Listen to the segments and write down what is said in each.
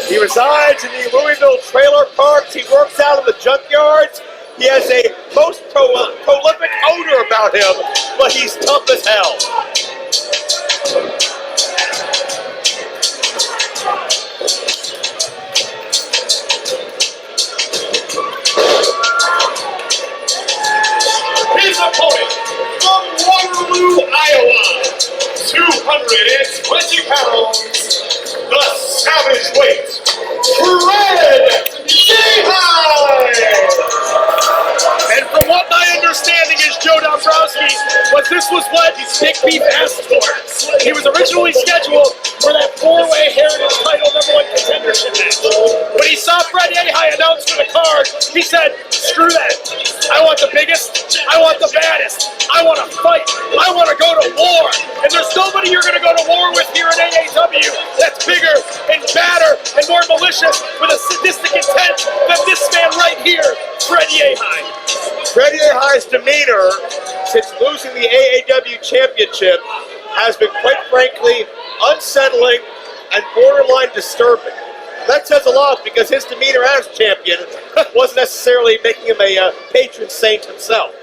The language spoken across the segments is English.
He resides in the Louisville trailer parks. He works out in the junkyards. He has a most prolific odor about him, but he's tough as hell. His opponent from Waterloo, Iowa, 220 pounds, the Savageweight, YEHI! And from what my understanding is, Joe Dombrowski, this was what Big Beef asked for. He was originally scheduled for that four-way Heritage title #1 contendership match. When he saw Fred YEHI announced for the card, he said, screw that. I want the biggest, I want the baddest, I want to fight, I want to go to war. And there's nobody you're going to go to war with here at AAW that's bigger and badder and more malicious with a sadistic intent than this man right here, Fred YEHI. Fred YEHI's demeanor since losing the AAW championship has been, quite frankly, unsettling and borderline disturbing. That says a lot because his demeanor as champion wasn't necessarily making him a patron saint himself.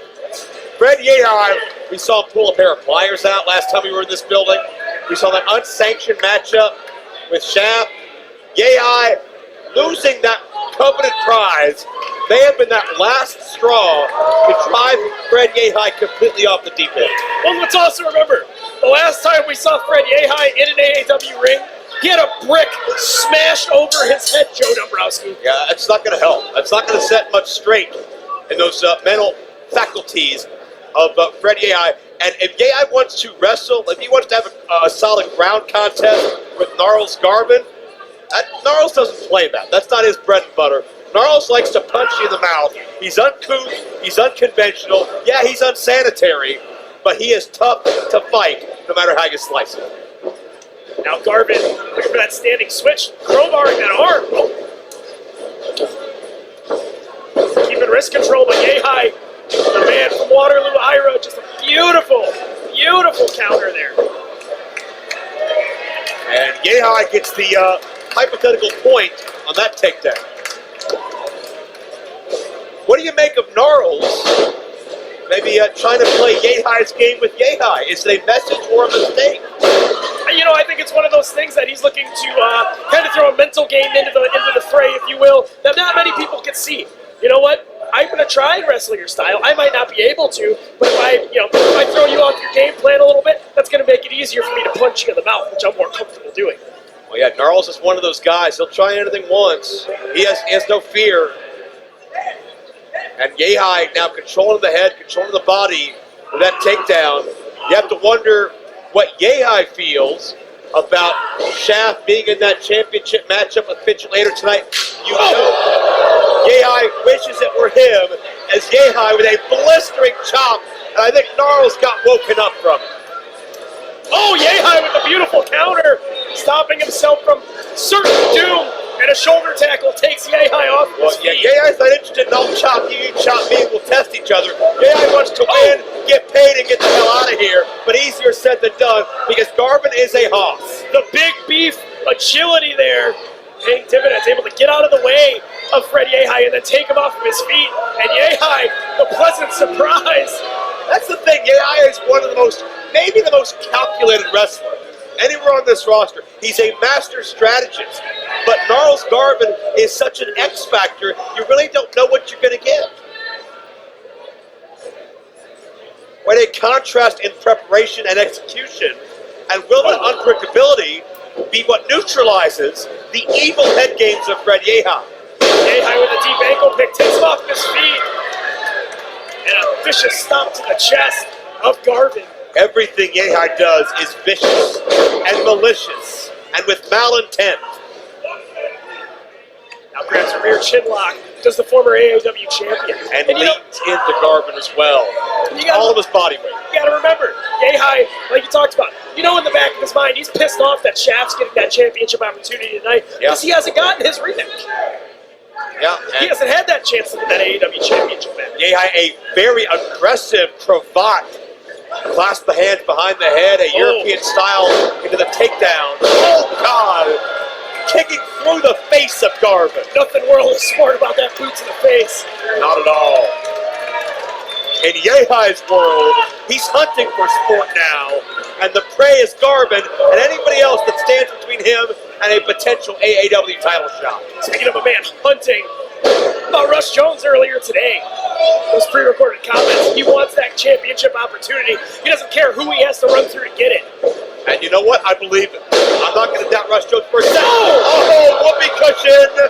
Fred YEHI, we saw him pull a pair of pliers out last time we were in this building. We saw that unsanctioned matchup with Shaft. YEHI losing that coveted prize may have been that last straw to drive Fred YEHI completely off the deep end. Well, let's also remember, the last time we saw Fred YEHI in an AAW ring, he had a brick smashed over his head, Joe Dombrowski. Yeah, that's not going to help. That's not going to set much straight in those mental faculties of Fred YEHI. And if YEHI wants to wrestle, if he wants to have a solid ground contest with Gnarls Garvin, Gnarls doesn't play that. That's not his bread and butter. Gnarls likes to punch you in the mouth. He's uncouth, he's unconventional, yeah, he's unsanitary, but he is tough to fight no matter how you slice it. Now Garvin looking for that standing switch, crowbarring that arm. Oh. Keeping wrist control by YEHI, the man from Waterloo, Iowa. Just a beautiful, beautiful counter there. And YEHI gets the hypothetical point on that takedown. What do you make of Gnarls? Maybe trying to play YEHI's game with YEHI. Is it a message or a mistake? You know, I think it's one of those things that he's looking to kind of throw a mental game into the fray, if you will, that not many people can see. You know what? I'm going to try and wrestle your style. I might not be able to, but if I throw you off your game plan a little bit, that's going to make it easier for me to punch you in the mouth, which I'm more comfortable doing. Well, yeah, Gnarls is one of those guys. He'll try anything once. He has no fear. And YEHI now controlling the head, controlling the body with that takedown. You have to wonder what YEHI feels about Shaft being in that championship matchup with Fitch later tonight. You know YEHI wishes it were him, as YEHI with a blistering chop, and I think Gnarls got woken up from it. Oh, YEHI with a beautiful counter, stopping himself from certain doom, and a shoulder tackle takes YEHI off his feet. YEHI's not interested in I'll chop you, you chop me, we'll test each other. YEHI wants to win, get paid, and get the hell out of here, but easier said than done, because Garvin is a hoss. The Big Beef agility there. Hank Dividend's able to get out of the way of Fred YEHI and then take him off of his feet. And YEHI, the pleasant surprise. That's the thing, YEHI is one of the most, maybe the most calculated wrestler anywhere on this roster. He's a master strategist, but Gnarls Garvin is such an X factor, you really don't know what you're going to get. What a contrast in preparation and execution, and will that unpredictability be what neutralizes the evil head games of Fred YEHI? YEHI with a deep ankle pick, takes him off his feet. And a vicious stomp to the chest of Garvin. Everything YEHI does is vicious and malicious and with malintent. Now grabs a rear chin lock, does the former AAW champion. And leans into Garvin as well. All of his body weight. You gotta remember, YEHI, like you talked about, you know in the back of his mind, he's pissed off that Shaft's getting that championship opportunity tonight because he hasn't gotten his rematch. Yeah, he hasn't had that chance to get that AAW championship match. YEHI, a very aggressive cravat. Clasp the hands behind the head, a European style into the takedown. Oh, God. Kicking through the face of Garvin. Nothing worldly smart about that boot to the face. Not at all. In YEHI's world, he's hunting for sport now, and the prey is Garvin and anybody else that stands between him and a potential AAW title shot. Speaking of a man hunting, about Rush Jones earlier today, those pre-recorded comments, he wants that championship opportunity. He doesn't care who he has to run through to get it. And you know what? I believe it. I'm not going to doubt Rush Jones for a second. Oh, whoopee cushion.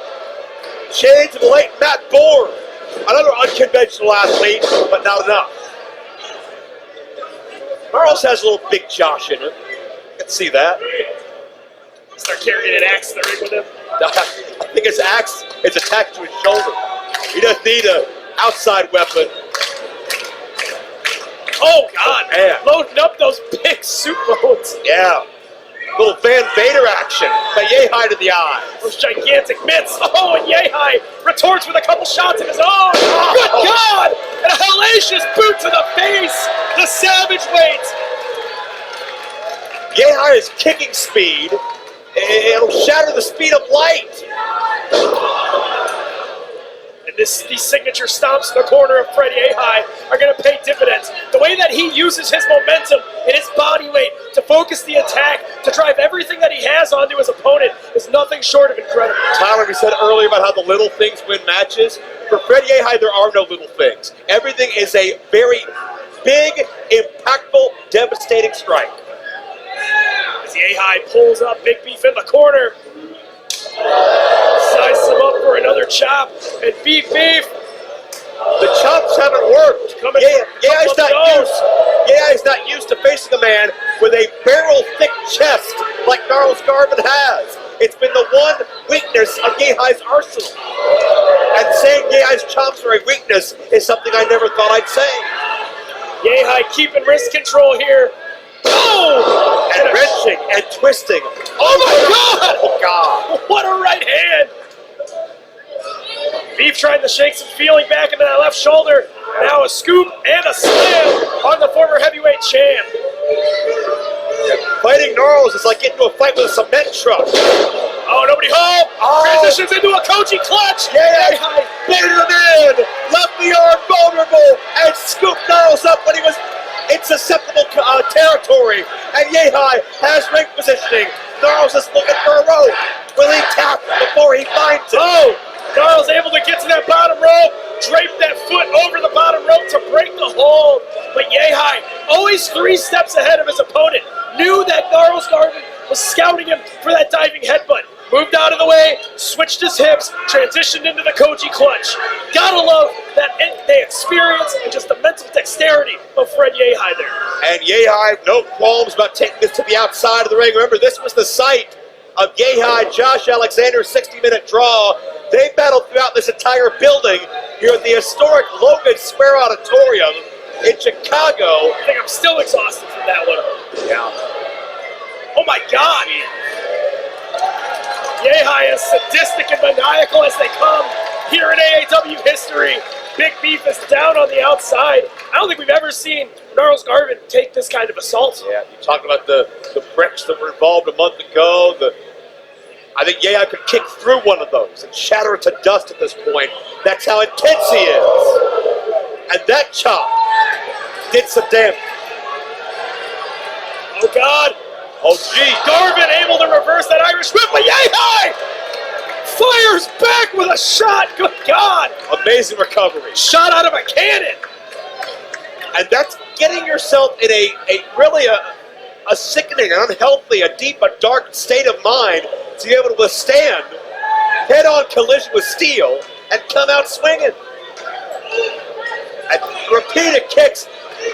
Shades of the late Matt Bourne. Another unconventional athlete, but not enough. Gnarls has a little Big Josh in him. You can see that. Start carrying an axe in the ring with him. I think his axe is attached to his shoulder. He doesn't need an outside weapon. Oh, God. Man. Loading up those big soup bones. Yeah. Little Van Vader action. But YEHI to the eye. Those gigantic mitts. Oh, and YEHI retorts with a couple shots of his own. Good God! And a hellacious boot to the face. The Savageweight. YEHI is kicking speed. It'll shatter the speed of light. And these signature stomps in the corner of Fred YEHI are going to pay dividends. The way that he uses his momentum and his body weight to focus the attack, to drive everything that he has onto his opponent is nothing short of incredible. Tyler, we said earlier about how the little things win matches. For Fred YEHI, there are no little things. Everything is a very big, impactful, devastating strike. As YEHI pulls up Big Beef in the corner. Sizes him up for another chop, and Beef. The chops haven't worked. YEHI's not used to facing a man with a barrel-thick chest like Gnarls Garvin has. It's been the one weakness of YEHI's arsenal. And saying YEHI's chops are a weakness is something I never thought I'd say. YEHI keeping wrist control here. Oh! And wrenching and twisting. Oh my God! Oh God! What a right hand! Beef trying to shake some feeling back into that left shoulder. Now a scoop and a slam on the former heavyweight champ. Fighting Gnarls is like getting into a fight with a cement truck. Oh, nobody home! Transitions into a Koji clutch! YEHI baited him in! Left the arm vulnerable and scooped Gnarls up when he was in susceptible territory. And YEHI has ring positioning. Gnarls is looking for a rope. Will he tap before he finds it? Oh! Gnarls able to get to that bottom rope, drape that foot over the bottom rope to break the hold. But YEHI, always 3 steps ahead of his opponent, knew that Gnarls Garvin was scouting him for that diving headbutt. Moved out of the way, switched his hips, transitioned into the Koji clutch. Gotta love that the experience and just the mental dexterity of Fred YEHI there. And YEHI, no qualms about taking this to the outside of the ring. Remember, this was the site of YEHI, Josh Alexander's 60-minute draw. They battled throughout this entire building here at the historic Logan Square Auditorium in Chicago. I think I'm still exhausted from that one. Yeah. Oh my God! YEHI is sadistic and maniacal as they come here in AAW history. Big Beef is down on the outside. I don't think we've ever seen Gnarls Garvin take this kind of assault. Yeah, you talked about the bricks that were involved a month ago. I think YEHI could kick through one of those and shatter it to dust at this point. That's how intense he is. And that chop did some damage. Oh God. Oh gee. Garvin able to reverse that Irish whip, but YEHI fires back with a shot. Good God. Amazing recovery. Shot out of a cannon. And that's getting yourself in a really a sickening, an unhealthy, a deep, a dark state of mind to be able to withstand head-on collision with steel and come out swinging. And repeated kicks.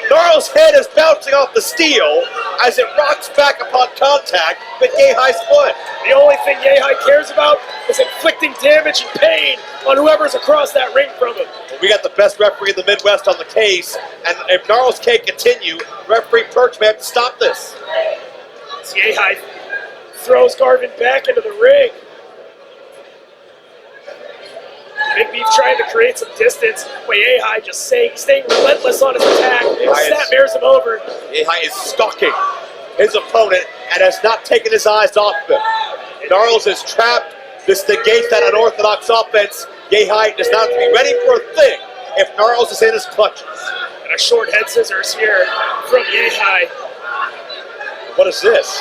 Gnarls' head is bouncing off the steel as it rocks back upon contact with YEHI's foot. The only thing YEHI cares about is inflicting damage and pain on whoever's across that ring from him. We got the best referee in the Midwest on the case, and if Gnarls can't continue, referee Perch may have to stop this. As YEHI throws Garvin back into the ring. Big Beef trying to create some distance, but YEHI just staying relentless on his attack. Snapmares him over. YEHI is stalking his opponent and has not taken his eyes off him. Gnarls is trapped. This negates that unorthodox offense. YEHI does not have to be ready for a thing if Gnarls is in his clutches. And a short head scissors here from YEHI. What is this?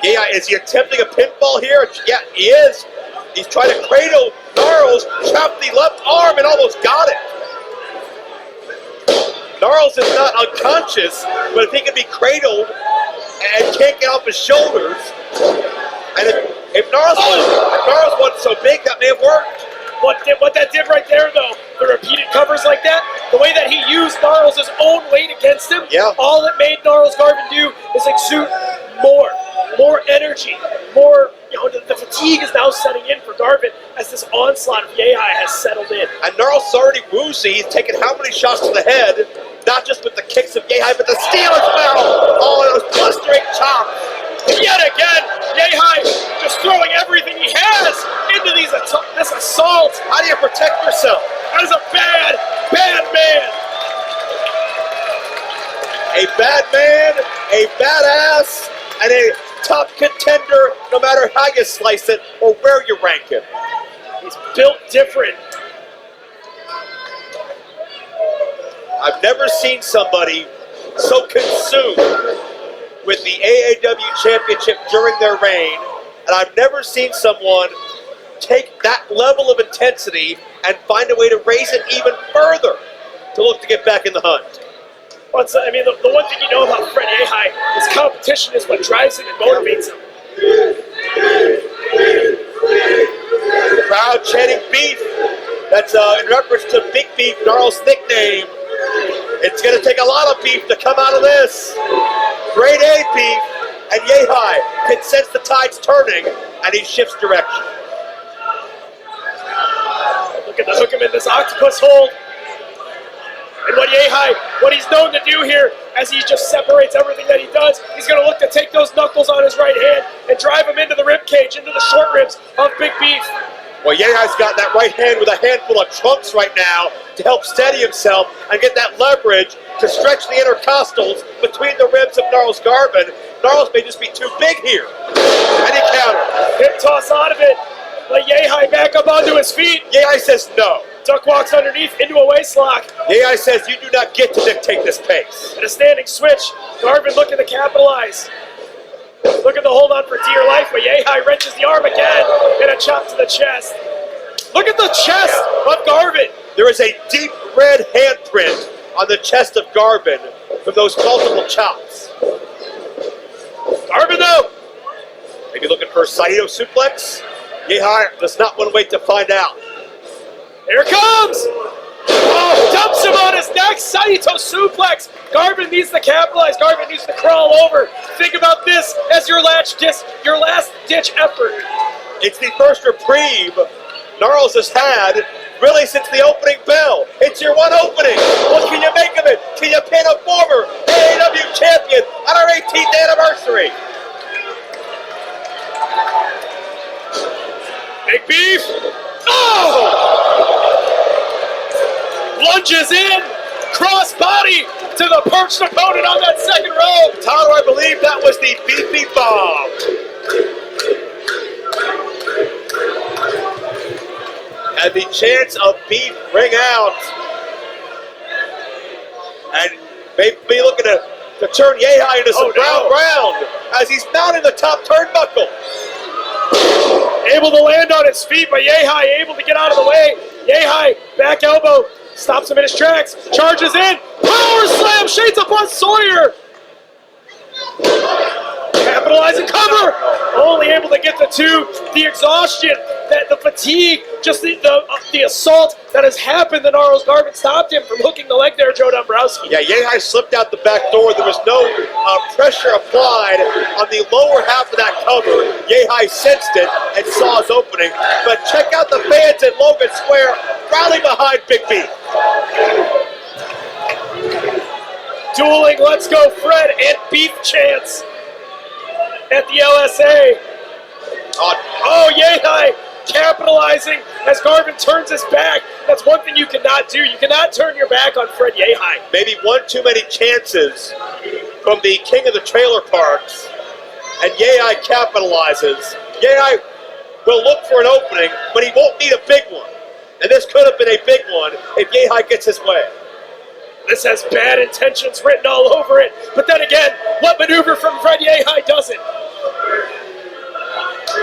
YEHI, is he attempting a pinfall here? Yeah, he is. He's trying to cradle Gnarls, trapped the left arm and almost got it. Gnarls is not unconscious, but if he can be cradled and can't get off his shoulders, and if Gnarls wasn't so big, that may have worked. What that did right there, though, the repeated covers like that, the way that he used Gnarls' own weight against him, all it made Gnarls Garvin do is exude more energy, more, the fatigue is now setting in for Garvin as this onslaught of YEHI has settled in. And Gnarls is already woozy. He's taken how many shots to the head, not just with the kicks of YEHI, but the steel as well. Oh, those blistering chops. Yet again, YEHI just throwing everything he has into this assault. How do you protect yourself? As a bad man. A bad man, a badass, and a top contender, no matter how you slice it or where you rank him. He's built different. I've never seen somebody so consumed with the AAW Championship during their reign, and I've never seen someone take that level of intensity and find a way to raise it even further to look to get back in the hunt. Well, the one thing you know about Fred YEHI is competition is what drives him and motivates him. The crowd chanting beef. That's in reference to Big Beef, Gnarls' nickname. It's going to take a lot of beef to come out of this. Grade A beef, and YEHI can sense the tides turning, and he shifts direction. Look at the hook him in this octopus hold. And what he's known to do here, as he just separates everything that he does, he's going to look to take those knuckles on his right hand and drive him into the rib cage, into the short ribs of Big Beef. Well, YEHI's got that right hand with a handful of trunks right now to help steady himself and get that leverage to stretch the intercostals between the ribs of Gnarls Garvin. Gnarls may just be too big here. And he counters. Hip toss out of it. Let YEHI back up onto his feet. YEHI says no. Duck walks underneath into a waist lock. YEHI says you do not get to dictate this pace. And a standing switch. Garvin looking to capitalize. Looking to hold on for dear life, but YEHI wrenches the arm again and a chop to the chest. Look at the chest of Garvin. There is a deep red handprint on the chest of Garvin from those multiple chops. Garvin, though, maybe looking for a Saito suplex. YEHI does not want to wait to find out. Here it comes! Oh, dumps him on his neck. Saito suplex. Garvin needs to capitalize. Garvin needs to crawl over. Think about this as your last ditch effort. It's the first reprieve Gnarls has had really since the opening bell. It's your one opening. What can you make of it? Can you pin a former AAW champion on our 18th anniversary? Big Beef. Oh! Lunges in, cross body to the perched opponent on that second rope. Tyler, I believe that was the beefy bomb. And the chance of beef ring out. And maybe looking to turn YEHI into some ground as he's mounting the top turnbuckle. Able to land on his feet, but YEHI able to get out of the way. YEHI, back elbow, stops him in his tracks, charges in, power slam, shades upon Sawyer. Capitalizing cover, only able to get the two. The exhaustion, the fatigue, just the assault that has happened. The Gnarls Garvin stopped him from hooking the leg there, Joe Dombrowski. Yeah, YEHI slipped out the back door. There was no pressure applied on the lower half of that cover. YEHI sensed it and saw his opening. But check out the fans at Logan Square rallying behind Big B. Dueling Let's Go Fred and Beef chants at the LSA. Oh, YEHI capitalizing as Garvin turns his back. That's one thing you cannot do. You cannot turn your back on Fred YEHI. Maybe one too many chances from the king of the trailer parks, and YEHI capitalizes. YEHI will look for an opening, but he won't need a big one. And this could have been a big one if YEHI gets his way. This has bad intentions written all over it. But then again, what maneuver from Fred YEHI doesn't?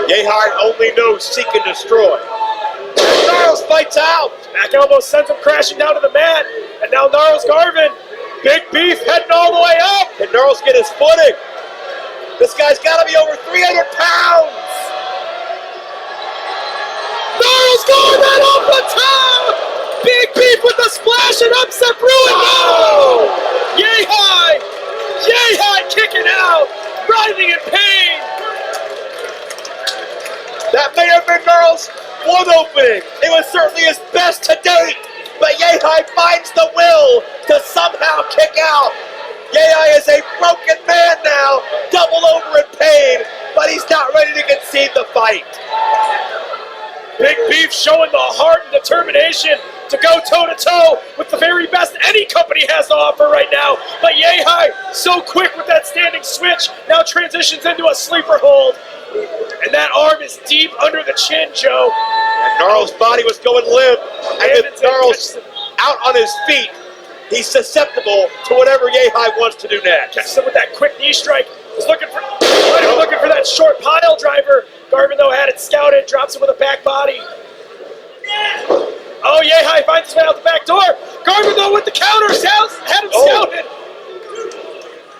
YEHI only knows seek and destroy. And Gnarls fights out. Back elbow sends him crashing down to the mat. And now Gnarls Garvin. Big Beef heading all the way up. Can Gnarls get his footing? This guy's got to be over 300 pounds. Gnarls Garvin off the top. Big Beef with the splash and upset brewing. No! YEHI! YEHI kicking out, writhing in pain. That may have been Gnarls' one opening. It was certainly his best to date. But YEHI finds the will to somehow kick out. YEHI is a broken man now, double over in pain, but he's not ready to concede the fight. Big Beef showing the heart and determination to go toe-to-toe with the very best any company has to offer right now. But YEHI, so quick with that standing switch, now transitions into a sleeper hold. And that arm is deep under the chin, Joe. And Gnarls' body was going limp. And with Gnarls out on his feet, he's susceptible to whatever YEHI wants to do next. Catches him with that quick knee strike. He's looking for that short pile driver. Garvin, though, had it scouted, drops it with a back body. Oh, YEHI finds his way out the back door. Garvin, though, with the counter, had him scouted.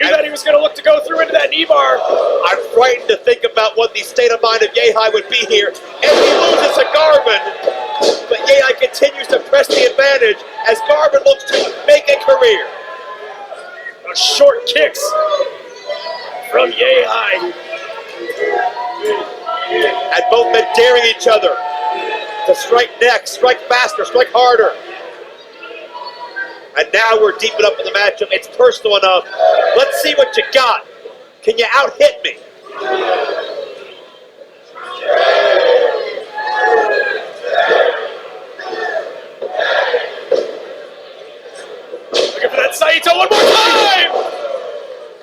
Knew that he was going to look to go through into that knee bar. I'm frightened to think about what the state of mind of YEHI would be here if he loses to Garvin. But YEHI continues to press the advantage as Garvin looks to make a career. Those short kicks from YEHI. And both men daring each other to strike next, strike faster, strike harder. And now we're deep enough in the matchup. It's personal enough. Let's see what you got. Can you out-hit me? Looking for that Saito one more time!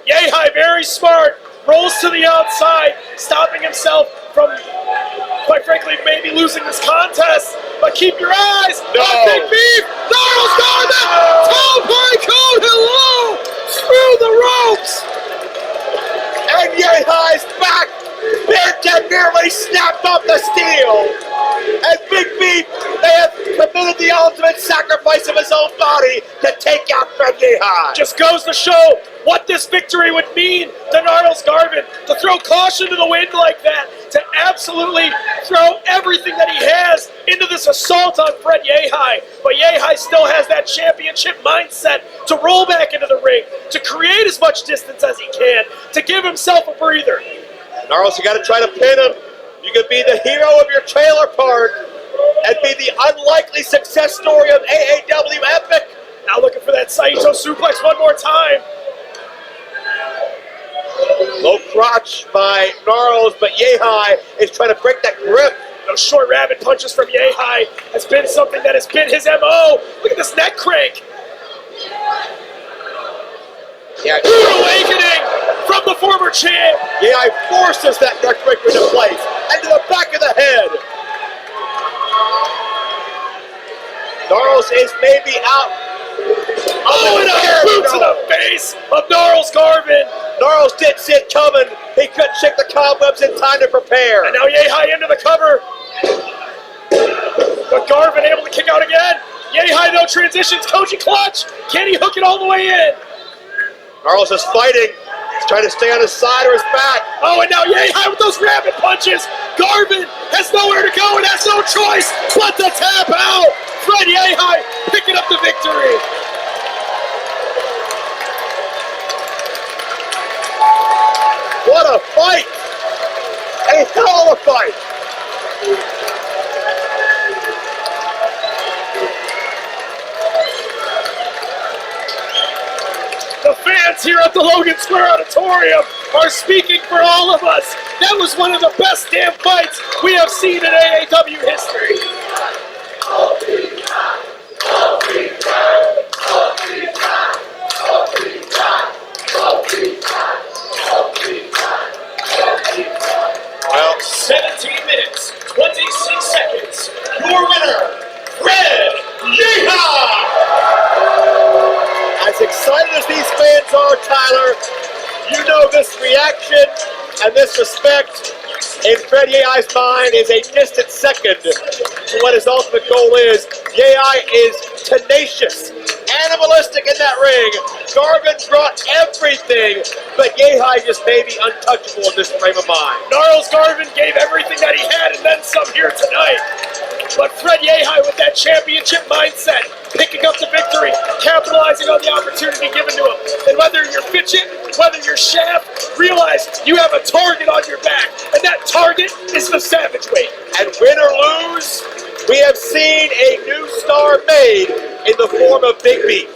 YEHI, very smart, rolls to the outside, stopping himself from, quite frankly, maybe losing this contest. But keep your eyes on Big Beef! Gnarls Garvin! Toe code, hello! Through the ropes! And YEHI's back! Bearcat nearly snapped off the steel! And Big Beef may have committed the ultimate sacrifice of his own body to take out Fred YEHI. Just goes to show what this victory would mean to Gnarls Garvin, to throw caution to the wind like that, to absolutely throw everything that he has into this assault on Fred YEHI. But YEHI still has that championship mindset to roll back into the ring, to create as much distance as he can, to give himself a breather. Gnarls, you got to try to pin him. You could be the hero of your trailer park and be the unlikely success story of AAW Epic. Now looking for that Saito suplex one more time. Low crotch by Gnarls, but YEHI is trying to break that grip. Those short rabbit punches from YEHI has been something that has been his MO. Look at this neck crank. Yeah. Rude awakening from the former champ. YEHI forces that neck breaker into place and to the back of the head. Gnarls is maybe out. Oh, and a boot to the face of Gnarls Garvin. Gnarls didn't see it coming. He couldn't shake the cobwebs in time to prepare. And now YEHI into the cover. But Garvin able to kick out again. YEHI though transitions, Koji clutch. Can he hook it all the way in? Gnarls is fighting. He's trying to stay on his side or his back. Oh, and now YEHI with those rabbit punches. Garvin has nowhere to go and has no choice but to tap out. Fred YEHI picking up the victory. What a fight! A hell of a fight! The fans here at the Logan Square Auditorium are speaking for all of us. That was one of the best damn fights we have seen in AAW history. Well, 17 13 minutes, 26 seconds. Your winner, Fred YEHI! As excited as these fans are, Tyler, you know this reaction and this respect in Fred YEHI's mind is a distant second to what his ultimate goal is. YEHI is tenacious, animalistic in that ring. Garvin brought everything, but YEHI just may be untouchable in this frame of mind. Gnarls Garvin gave everything that he had and then some here tonight. But Fred YEHI with that championship mindset, picking up the victory, capitalizing on the opportunity given to him. And whether you're Fitchett, whether you're Shaft, realize you have a target on your back, and that target is the Savageweight. And win or lose, we have seen a new star made in the form of Big B.